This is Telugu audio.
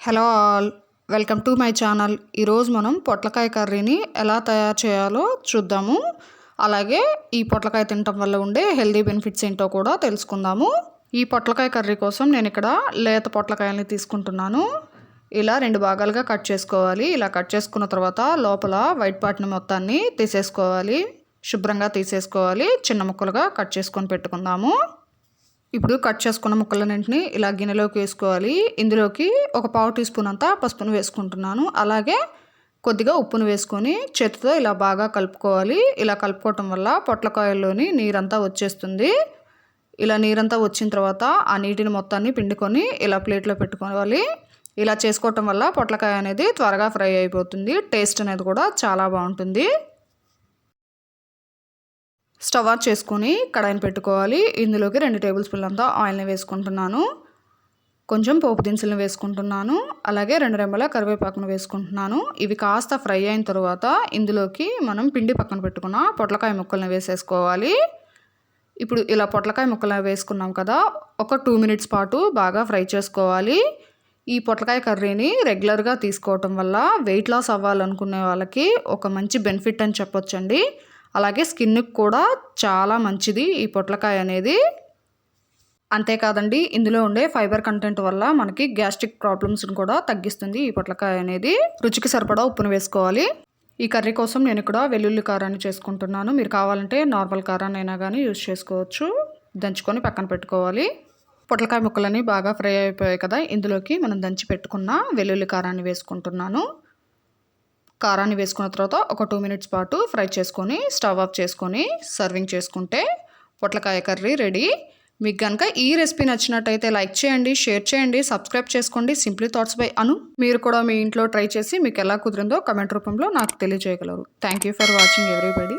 Hello all, welcome to my channel. ఈరోజు మనం పొట్లకాయ కర్రీని ఎలా తయారు చేయాలో చూద్దాము. అలాగే ఈ పొట్లకాయ తినటం వల్ల ఉండే హెల్దీ బెనిఫిట్స్ ఏంటో కూడా తెలుసుకుందాము. ఈ పొట్లకాయ కర్రీ కోసం నేను ఇక్కడ లేత పొట్లకాయలని తీసుకుంటున్నాను. ఇలా 2 భాగాలుగా కట్ చేసుకోవాలి. ఇలా కట్ చేసుకున్న తర్వాత లోపల వైట్ పార్ట్ని మొత్తాన్ని తీసేసుకోవాలి. శుభ్రంగా తీసేసుకోవాలి. చిన్న ముక్కలుగా కట్ చేసుకొని పెట్టుకుందాము. ఇప్పుడు కట్ చేసుకున్న ముక్కలన్నింటినీ ఇలా గిన్నెలోకి వేసుకోవాలి. ఇందులోకి ఒక పావు టీ స్పూన్ అంతా పసుపును వేసుకుంటున్నాను. అలాగే కొద్దిగా ఉప్పును వేసుకొని చేతితో ఇలా బాగా కలుపుకోవాలి. ఇలా కలుపుకోవటం వల్ల పొట్లకాయల్లోని నీరంతా వచ్చేస్తుంది. ఇలా నీరంతా వచ్చిన తర్వాత ఆ నీటిని మొత్తాన్ని పిండుకొని ఇలా ప్లేట్లో పెట్టుకోవాలి. ఇలా చేసుకోవటం వల్ల పొట్లకాయ అనేది త్వరగా ఫ్రై అయిపోతుంది. టేస్ట్ అనేది కూడా చాలా బాగుంటుంది. స్టవ్ ఆన్ చేసుకొని కడాయిని పెట్టుకోవాలి. ఇందులోకి 2 టేబుల్ స్పూన్ల అంతా ఆయిల్ని వేసుకుంటున్నాను. కొంచెం పోపు దినుసులను వేసుకుంటున్నాను. అలాగే 2 రెమ్మల కరివేపాకును వేసుకుంటున్నాను. ఇవి కాస్త ఫ్రై అయిన తర్వాత ఇందులోకి మనం పిండి పక్కన పెట్టుకున్న పొట్లకాయ ముక్కల్ని వేసేసుకోవాలి. ఇప్పుడు ఇలా పొట్లకాయ ముక్కలను వేసుకున్నాం కదా, ఒక 2 మినిట్స్ పాటు బాగా ఫ్రై చేసుకోవాలి. ఈ పొట్లకాయ కర్రీని రెగ్యులర్గా తీసుకోవటం వల్ల వెయిట్ లాస్ అవ్వాలనుకునే వాళ్ళకి ఒక మంచి బెనిఫిట్ అని చెప్పొచ్చండి. అలాగే స్కిన్కి కూడా చాలా మంచిది ఈ పొట్లకాయ అనేది. అంతేకాదండి, ఇందులో ఉండే ఫైబర్ కంటెంట్ వల్ల మనకి గ్యాస్ట్రిక్ ప్రాబ్లమ్స్ని కూడా తగ్గిస్తుంది ఈ పొట్లకాయ అనేది. రుచికి సరిపడా ఉప్పును వేసుకోవాలి. ఈ కర్రీ కోసం నేను ఇక్కడ వెల్లుల్లి కారాన్ని చేసుకుంటున్నాను. మీరు కావాలంటే నార్మల్ కారాన్ని అయినా కానీ యూజ్ చేసుకోవచ్చు. దంచుకొని పక్కన పెట్టుకోవాలి. పొట్లకాయ ముక్కలని బాగా ఫ్రై అయిపోయాయి కదా, ఇందులోకి మనం దంచి పెట్టుకున్న వెల్లుల్లి కారాన్ని వేసుకుంటున్నాను. కారాన్ని వేసుకున్న తర్వాత ఒక 2 మినిట్స్ పాటు ఫ్రై చేసుకొని స్టవ్ ఆఫ్ చేసుకొని సర్వింగ్ చేసుకుంటే పొట్లకాయ కర్రీ రెడీ. మీకు కనుక ఈ రెసిపీ నచ్చినట్టయితే లైక్ చేయండి, షేర్ చేయండి, సబ్స్క్రైబ్ చేసుకోండి. సింప్లీ థాట్స్ బై అను. మీరు కూడా మీ ఇంట్లో ట్రై చేసి మీకు ఎలా కుదిరిందో కమెంట్ రూపంలో నాకు తెలియజేయగలరు. Thank you for watching everybody.